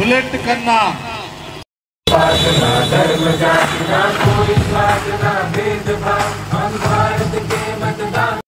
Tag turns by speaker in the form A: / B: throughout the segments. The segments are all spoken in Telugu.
A: बुलेट कन्ना धर्म जाति ना कोई स्वाद ना भेदभाव हम भारत के मतदान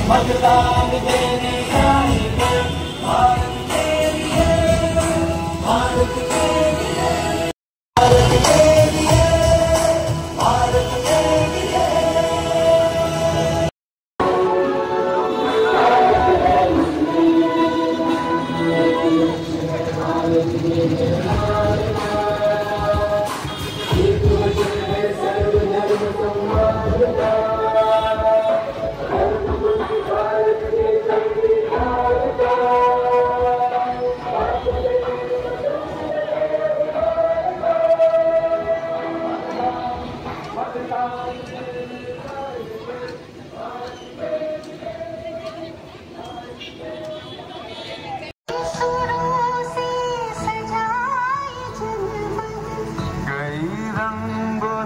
A: मतदान देने जाएंगे भारत के लिए भारत के लिए भारत के लिए भारत के लिए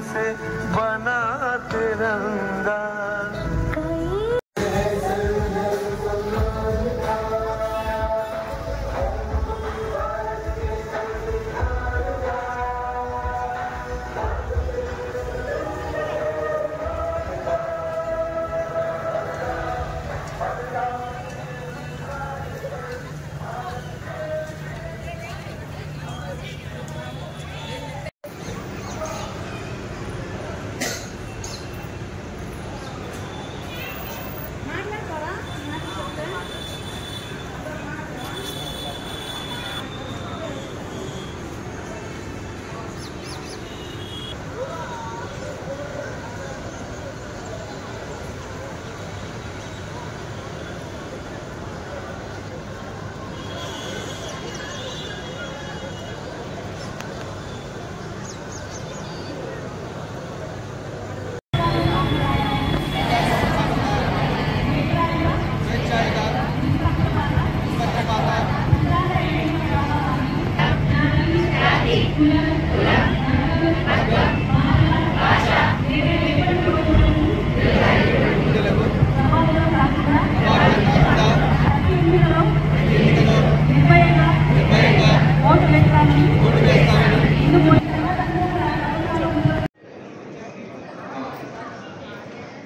A: से बना तिरंगा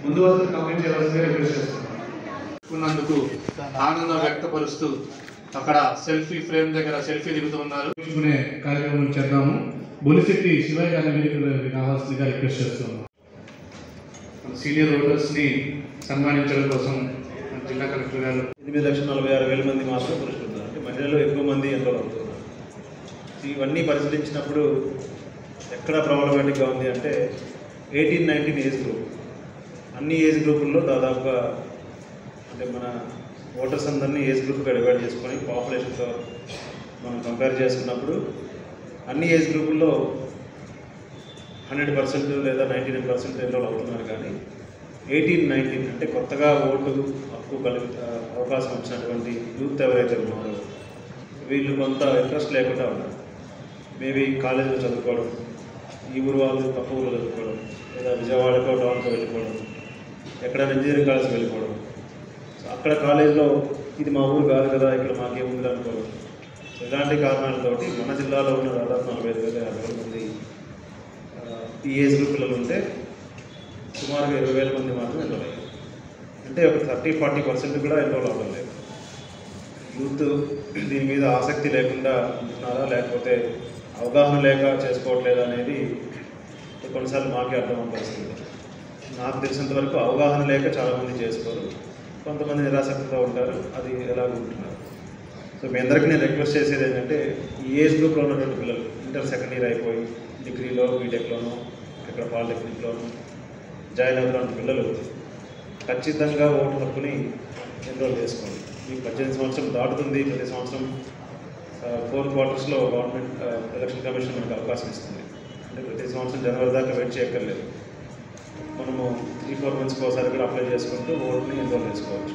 A: ముందు వరకు కమెంట్ చేయవలసిందిగా రిక్వెస్ట్ చేస్తున్నాను. ఆనందం వ్యక్తపరుస్తూ అక్కడ సెల్ఫీ ఫ్రేమ్ దగ్గర సెల్ఫీ దిగుతున్నారు. చూసుకునే కార్యక్రమం చేద్దాము. బొలిశెట్టి శివయ్య గారి వేదికలకు రావాల్సిందిగా రిక్వెస్ట్ చేస్తున్నాం. సీనియర్ ఓటర్స్ని సన్మానించడం కోసం జిల్లా కలెక్టర్ గారు
B: 8,46,000 మంది మాత్రం పురుషులున్నారు. అంటే మహిళలు ఎక్కువ మంది ఎన్రోల్ అవుతున్నారు. ఇవన్నీ పరిశీలించినప్పుడు ఎక్కడ ప్రాబ్లమాటిక్గా ఉంది అంటే 18-19 ఏజ్ గ్రూప్, అన్ని ఏజ్ గ్రూపుల్లో దాదాపుగా అంటే మన ఓటర్స్ అందరినీ ఏజ్ గ్రూప్గా డివైడ్ చేసుకొని పాపులేషన్తో మనం కంపేర్ చేసుకున్నప్పుడు అన్ని ఏజ్ గ్రూపుల్లో 100% లేదా 99% ఎన్రోల్ అవుతున్నారు. కానీ 18-19 అంటే కొత్తగా ఓటు హక్కు అవకాశం వచ్చినటువంటి యూత్ ఎవరైతే ఉన్నారో వీళ్ళు కొంత ఇంట్రెస్ట్ లేకుండా ఉన్నారు. మేబీ కాలేజీలో చదువుకోవడం, ఈ ఊరు వాళ్ళు పక్క ఊళ్ళో చదువుకోవడం, లేదా విజయవాడకో టౌన్కో వెళ్ళిపోవడం, ఎక్కడైనా ఇంజనీరింగ్ కాలేజ్కి వెళ్ళిపోవడం. సో అక్కడ కాలేజీలో ఇది మా ఊరు కాదు కదా, ఇక్కడ మాకేముంది అనుకోవడం. సో ఇలాంటి కారణాలతోటి మన జిల్లాలో ఉన్న దాదాపు 45,000 మంది ఈ ఏజ్ గ్రూప్ పిల్లలు ఉంటే సుమారుగా 20,000 మంది మాత్రం ఎన్రోల్ అయ్యారు. అంటే ఒక 30-40% కూడా ఎన్రోల్ అవ్వడం లేదు. యూత్ దీని మీద ఆసక్తి లేకుండా ఉంటున్నారా, లేకపోతే అవగాహన లేక చేసుకోవట్లేదా అనేది కొన్నిసార్లు మాకే అర్థం పరిస్థితి. నాకు తెలిసినంత వరకు అవగాహన లేక చాలామంది చేసుకోరు, కొంతమంది నిరాసక్తితో ఉంటారు, అది ఎలాగో ఉంటున్నారు. సో మీ అందరికీ నేను రిక్వెస్ట్ చేసేది ఏంటంటే, ఈ ఏజ్ గ్రూప్లో ఉన్నటువంటి పిల్లలు ఇంటర్ సెకండ్ ఇయర్ అయిపోయి డిగ్రీలో బీటెక్లోనో ఇక్కడ పాలిటెక్నిక్లోనో జాయిన్ అవుతున్న పిల్లలు ఖచ్చితంగా ఓటు హక్కుని ఎన్రోల్ చేసుకోండి. మీకు 18 సంవత్సరం దాటుతుంది. ప్రతి సంవత్సరం 4 క్వార్టర్స్లో గవర్నమెంట్ ఎలక్షన్ కమిషన్ మనకు అవకాశం ఇస్తుంది. అంటే ప్రతి సంవత్సరం జనవరి దాకా వెయిట్ చేయక్కర్లేదు. మనము 3-4 మంత్స్కి ఒకసారి కూడా అప్లై చేసుకుంటూ ఓటుని ఎన్రోల్ చేసుకోవచ్చు.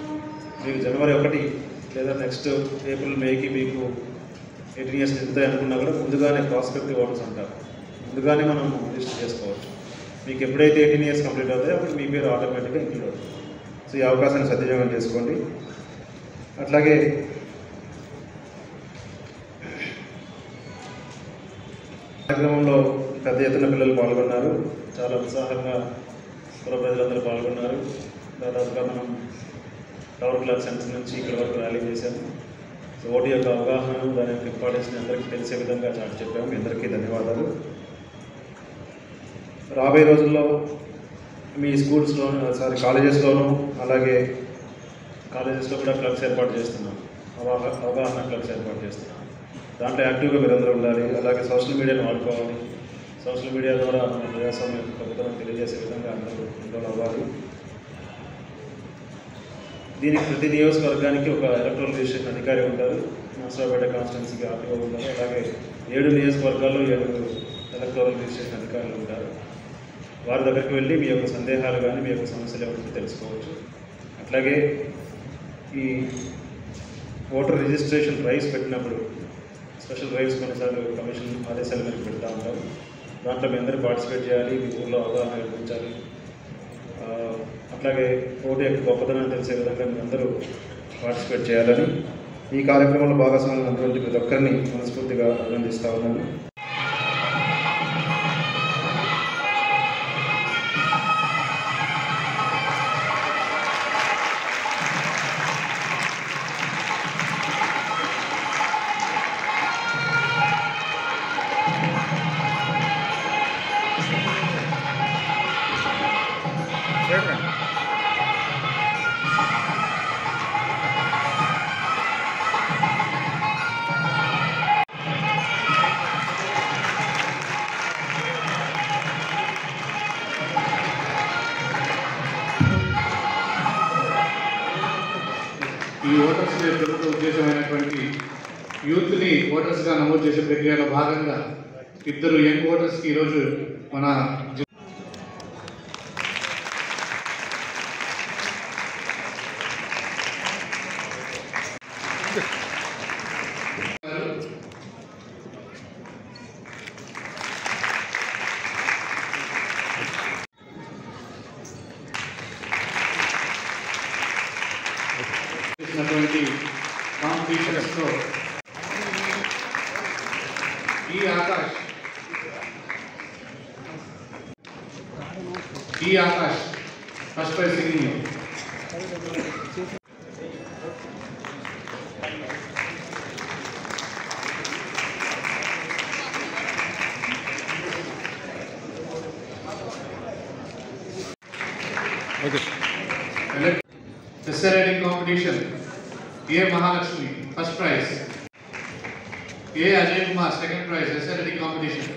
B: మీకు జనవరి 1 లేదా నెక్స్ట్ ఏప్రిల్ మేకి మీకు 18 ఇయర్స్ నిండుతాయి అనుకున్నా కూడా ముందుగానే ప్రాస్పెక్టివ్ ఓటర్స్ అంటారు, ముందుగానే మనం రిజిస్టర్ చేసుకోవచ్చు. మీకు ఎప్పుడైతే 18 ఇయర్స్ కంప్లీట్ అవుతాయో అప్పుడు మీ పేరు ఆటోమేటిక్గా ఇంక్లూడ్ అవుతుంది. సో ఈ అవకాశాన్ని సద్వినియోగం చేసుకోండి. అట్లాగే కార్యక్రమంలో పెద్ద ఎత్తున పిల్లలు పాల్గొన్నారు. చాలా ఉత్సాహంగా పుర ప్రజలందరూ పాల్గొన్నారు. దాదాపుగా మనం టవర్ క్లాక్ సెంటర్ నుంచి ఇక్కడ వరకు ర్యాలీ చేశాము. సో ఓటు యొక్క అవగాహన, దాని యొక్క ఇంపార్టెన్స్ అందరికీ తెలిసే విధంగా చాటి చెప్పాము. మీ అందరికీ ధన్యవాదాలు. రాబోయే రోజుల్లో మీ స్కూల్స్లోనూ కాలేజెస్లోనూ అలాగే కాలేజెస్లో కూడా క్లబ్స్ ఏర్పాటు చేస్తున్నాం, అవగాహన క్లబ్స్ ఏర్పాటు చేస్తున్నాం. దాంట్లో యాక్టివ్గా మీరందరూ ఉండాలి. అలాగే సోషల్ మీడియాను వాడుకోవాలి. సోషల్ మీడియా ద్వారా మన ప్రజాస్వామ్య ప్రభుత్వం తెలియజేసే విధంగా అందరూ ఇన్వాల్వ్ అవ్వాలి. దీనికి ప్రతి నియోజకవర్గానికి ఒక ఎలక్ట్రల్ రిజిస్ట్రేషన్ అధికారి ఉంటారు. నర్సరావుపేట కాన్స్టిట్యున్సీకి ఆర్టీఓ ఉంటారు. అలాగే 7 నియోజకవర్గాల్లో 7 ఎలక్ట్రల్ రిజిస్ట్రేషన్ అధికారులు ఉంటారు. వారి దగ్గరికి వెళ్ళి మీ యొక్క సందేహాలు కానీ మీ యొక్క సమస్యలు ఏమిటో తెలుసుకోవచ్చు. అట్లాగే ఈ ఓటర్ రిజిస్ట్రేషన్ డ్రైవ్స్ పెట్టినప్పుడు స్పెషల్ డ్రైవ్స్ కొన్నిసార్లు కమిషన్ ఆదేశాలు మీరు పెడతా ఉంటారు. దాంట్లో మీ అందరూ పార్టిసిపేట్ చేయాలి, మీ ఊళ్ళో అవగాహన కల్పించాలి. అట్లాగే ఓటు యొక్క గొప్పతనాన్ని తెలిసే విధంగా మీ అందరూ పార్టిసిపేట్ చేయాలని ఈ కార్యక్రమంలో భాగస్వామ్యం ఉన్నటువంటి ప్రతి ఒక్కరిని మనస్ఫూర్తిగా అభినందిస్తూ ఉన్నాను.
A: ఈ ఓటర్స్ డే ప్రభుత్వ ఉద్దేశమైనటువంటి యూత్ని ఓటర్స్గా నమోదు చేసే ప్రక్రియలో భాగంగా 2 యంగ్ ఓటర్స్కి ఈరోజు మన కాంపిటీషన్స్లో ఈ Akash first prize singing. essay writing competition, A. Mahalakshmi, first prize. A. Ajay Kumar, second prize, essay writing competition.